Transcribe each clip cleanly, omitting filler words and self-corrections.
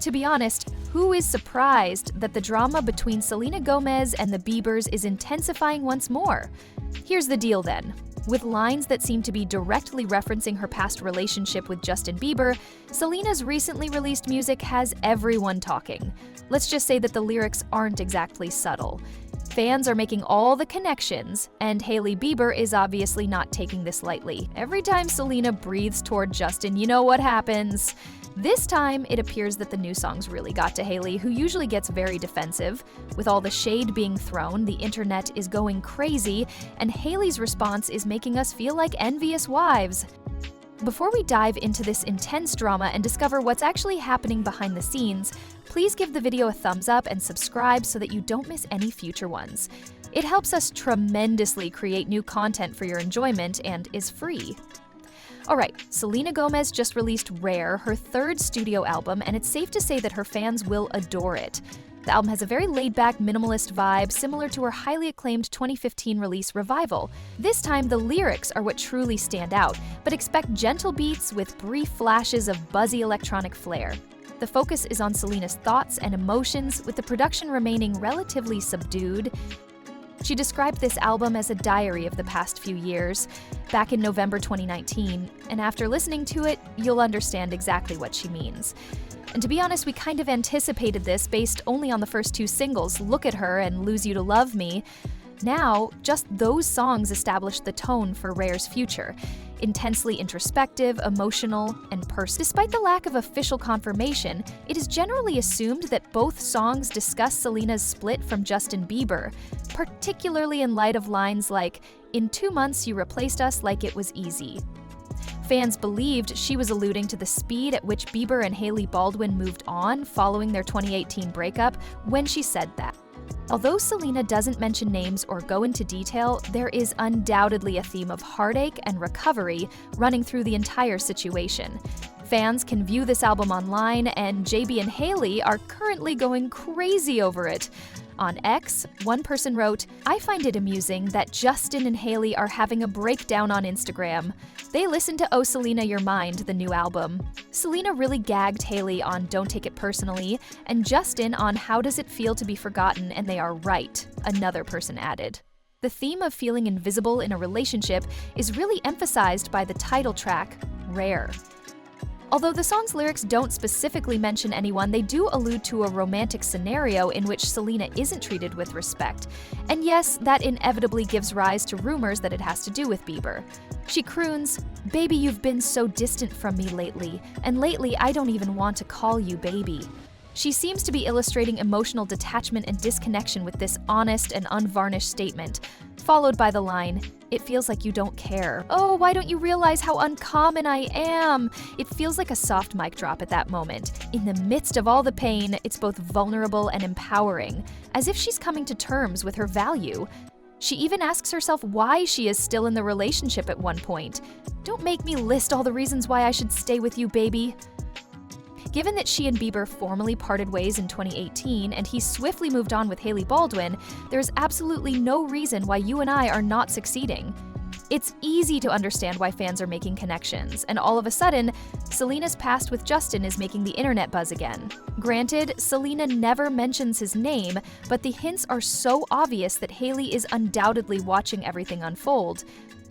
To be honest, who is surprised that the drama between Selena Gomez and the Biebers is intensifying once more? Here's the deal then. With lines that seem to be directly referencing her past relationship with Justin Bieber, Selena's recently released music has everyone talking. Let's just say that the lyrics aren't exactly subtle. Fans are making all the connections, and Hailey Bieber is obviously not taking this lightly. Every time Selena breathes toward Justin, you know what happens. This time, it appears that the new songs really got to Hailey, who usually gets very defensive. With all the shade being thrown, the internet is going crazy, and Hailey's response is making us feel like envious wives. Before we dive into this intense drama and discover what's actually happening behind the scenes, please give the video a thumbs up and subscribe so that you don't miss any future ones. It helps us tremendously create new content for your enjoyment and is free. Alright, Selena Gomez just released Rare, her third studio album, and it's safe to say that her fans will adore it. The album has a very laid-back, minimalist vibe, similar to her highly acclaimed 2015 release Revival. This time, the lyrics are what truly stand out, but expect gentle beats with brief flashes of buzzy electronic flair. The focus is on Selena's thoughts and emotions, with the production remaining relatively subdued. She described this album as a diary of the past few years, back in November 2019, and after listening to it, you'll understand exactly what she means. And to be honest, we kind of anticipated this based only on the first two singles, Look at Her and Lose You to Love Me. Now, just those songs established the tone for Rare's future. Intensely introspective, emotional, and personal. Despite the lack of official confirmation, it is generally assumed that both songs discuss Selena's split from Justin Bieber, particularly in light of lines like, "In 2 months you replaced us like it was easy." Fans believed she was alluding to the speed at which Bieber and Hailey Baldwin moved on following their 2018 breakup when she said that. Although Selena doesn't mention names or go into detail, there is undoubtedly a theme of heartache and recovery running through the entire situation. Fans can view this album online, and JB and Hailey are currently going crazy over it. On X, one person wrote, "I find it amusing that Justin and Hailey are having a breakdown on Instagram. They listened to Oh Selena Your Mind, the new album. Selena really gagged Hailey on Don't Take It Personally, and Justin on How Does It Feel to Be Forgotten, and they are right," another person added. The theme of feeling invisible in a relationship is really emphasized by the title track, Rare. Although the song's lyrics don't specifically mention anyone, they do allude to a romantic scenario in which Selena isn't treated with respect. And yes, that inevitably gives rise to rumors that it has to do with Bieber. She croons, "Baby, you've been so distant from me lately, and lately I don't even want to call you baby." She seems to be illustrating emotional detachment and disconnection with this honest and unvarnished statement, followed by the line, "It feels like you don't care. Oh, why don't you realize how uncommon I am?" It feels like a soft mic drop at that moment. In the midst of all the pain, it's both vulnerable and empowering, as if she's coming to terms with her value. She even asks herself why she is still in the relationship at one point. "Don't make me list all the reasons why I should stay with you, baby." Given that she and Bieber formally parted ways in 2018 and he swiftly moved on with Hailey Baldwin, there's absolutely no reason why you and I are not succeeding. It's easy to understand why fans are making connections, and all of a sudden, Selena's past with Justin is making the internet buzz again. Granted, Selena never mentions his name, but the hints are so obvious that Hailey is undoubtedly watching everything unfold.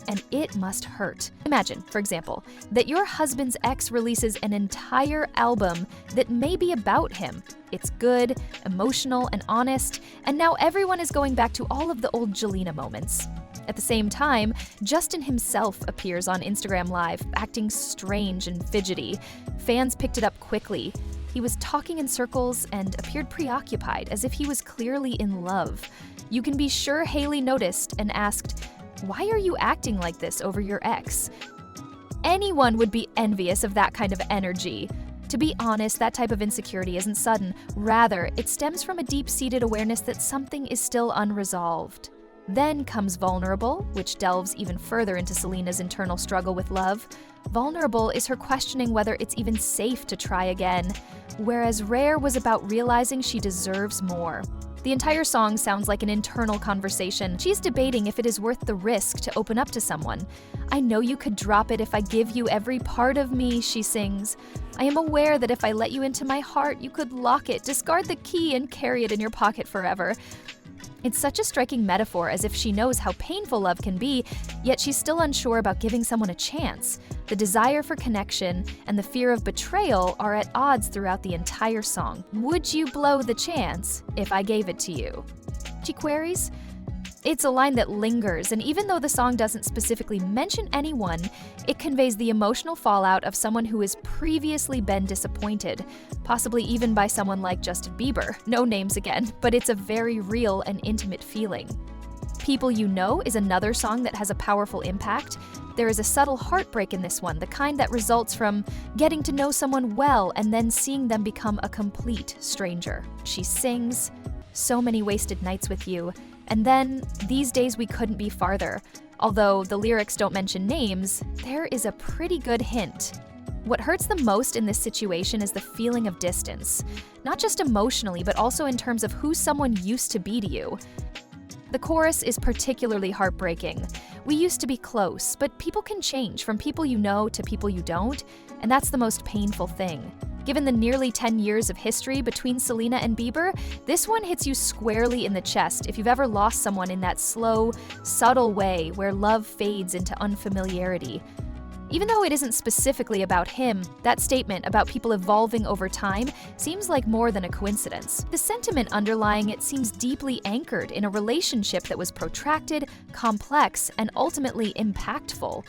And it must hurt. Imagine, for example, that your husband's ex releases an entire album that may be about him. It's good, emotional, and honest, and now everyone is going back to all of the old Jelena moments. At the same time, Justin himself appears on Instagram Live, acting strange and fidgety. Fans picked it up quickly. He was talking in circles and appeared preoccupied, as if he was clearly in love. You can be sure Hailey noticed and asked, "Why are you acting like this over your ex?" Anyone would be envious of that kind of energy. To be honest, that type of insecurity isn't sudden. Rather, it stems from a deep-seated awareness that something is still unresolved. Then comes Vulnerable, which delves even further into Selena's internal struggle with love. Vulnerable is her questioning whether it's even safe to try again, whereas Rare was about realizing she deserves more. The entire song sounds like an internal conversation. She's debating if it is worth the risk to open up to someone. "I know you could drop it if I give you every part of me," she sings. "I am aware that if I let you into my heart, you could lock it, discard the key, and carry it in your pocket forever." It's such a striking metaphor, as if she knows how painful love can be, yet she's still unsure about giving someone a chance. The desire for connection and the fear of betrayal are at odds throughout the entire song. "Would you blow the chance if I gave it to you?" she queries. It's a line that lingers, and even though the song doesn't specifically mention anyone, it conveys the emotional fallout of someone who has previously been disappointed, possibly even by someone like Justin Bieber. No names again, but it's a very real and intimate feeling. "People You Know" is another song that has a powerful impact. There is a subtle heartbreak in this one, the kind that results from getting to know someone well and then seeing them become a complete stranger. She sings, "So many wasted nights with you, and then, these days we couldn't be farther." Although the lyrics don't mention names, there is a pretty good hint. What hurts the most in this situation is the feeling of distance, not just emotionally, but also in terms of who someone used to be to you. The chorus is particularly heartbreaking. "We used to be close, but people can change from people you know to people you don't, and that's the most painful thing." Given the nearly 10 years of history between Selena and Bieber, this one hits you squarely in the chest if you've ever lost someone in that slow, subtle way where love fades into unfamiliarity. Even though it isn't specifically about him, that statement about people evolving over time seems like more than a coincidence. The sentiment underlying it seems deeply anchored in a relationship that was protracted, complex, and ultimately impactful.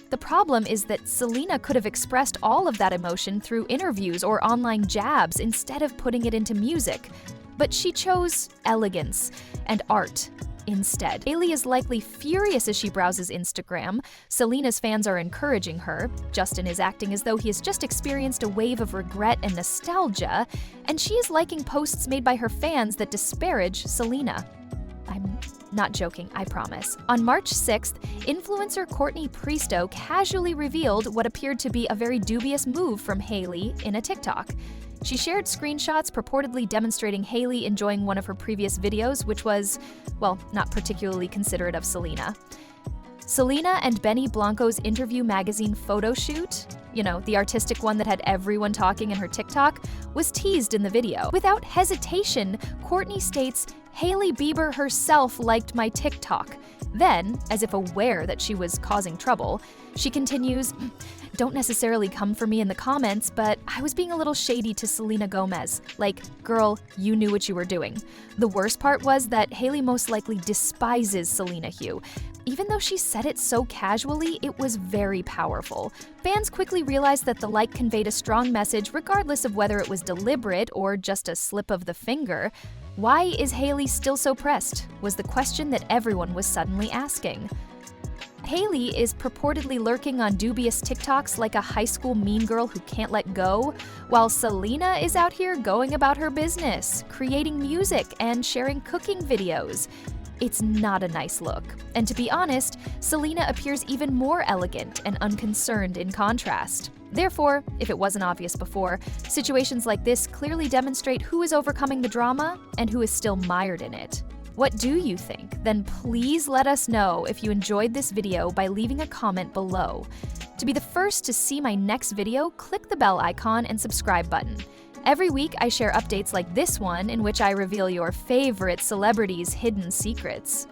The problem is that Selena could have expressed all of that emotion through interviews or online jabs instead of putting it into music. But she chose elegance and art instead. Hailey is likely furious as she browses Instagram. Selena's fans are encouraging her. Justin is acting as though he has just experienced a wave of regret and nostalgia. And she is liking posts made by her fans that disparage Selena. I'm not joking, I promise. On March 6th, influencer Courtney Priestouw casually revealed what appeared to be a very dubious move from Hailey in a TikTok. She shared screenshots purportedly demonstrating Hailey enjoying one of her previous videos, which was, well, not particularly considerate of Selena. Selena and Benny Blanco's Interview magazine photo shoot, the artistic one that had everyone talking in her TikTok, was teased in the video. Without hesitation, Courtney states, "Hailey Bieber herself liked my TikTok." Then, as if aware that she was causing trouble, she continues, "Don't necessarily come for me in the comments, but I was being a little shady to Selena Gomez. Like, girl, you knew what you were doing." The worst part was that Hailey most likely despises Selena Hugh. Even though she said it so casually, it was very powerful. Fans quickly realized that the like conveyed a strong message regardless of whether it was deliberate or just a slip of the finger. Why is Hailey still so pressed? Was the question that everyone was suddenly asking. Hailey is purportedly lurking on dubious TikToks like a high school mean girl who can't let go, while Selena is out here going about her business, creating music and sharing cooking videos. It's not a nice look. And to be honest, Selena appears even more elegant and unconcerned in contrast. Therefore, if it wasn't obvious before, situations like this clearly demonstrate who is overcoming the drama and who is still mired in it. What do you think? Then please let us know if you enjoyed this video by leaving a comment below. To be the first to see my next video, click the bell icon and subscribe button. Every week, I share updates like this one in which I reveal your favorite celebrities' hidden secrets.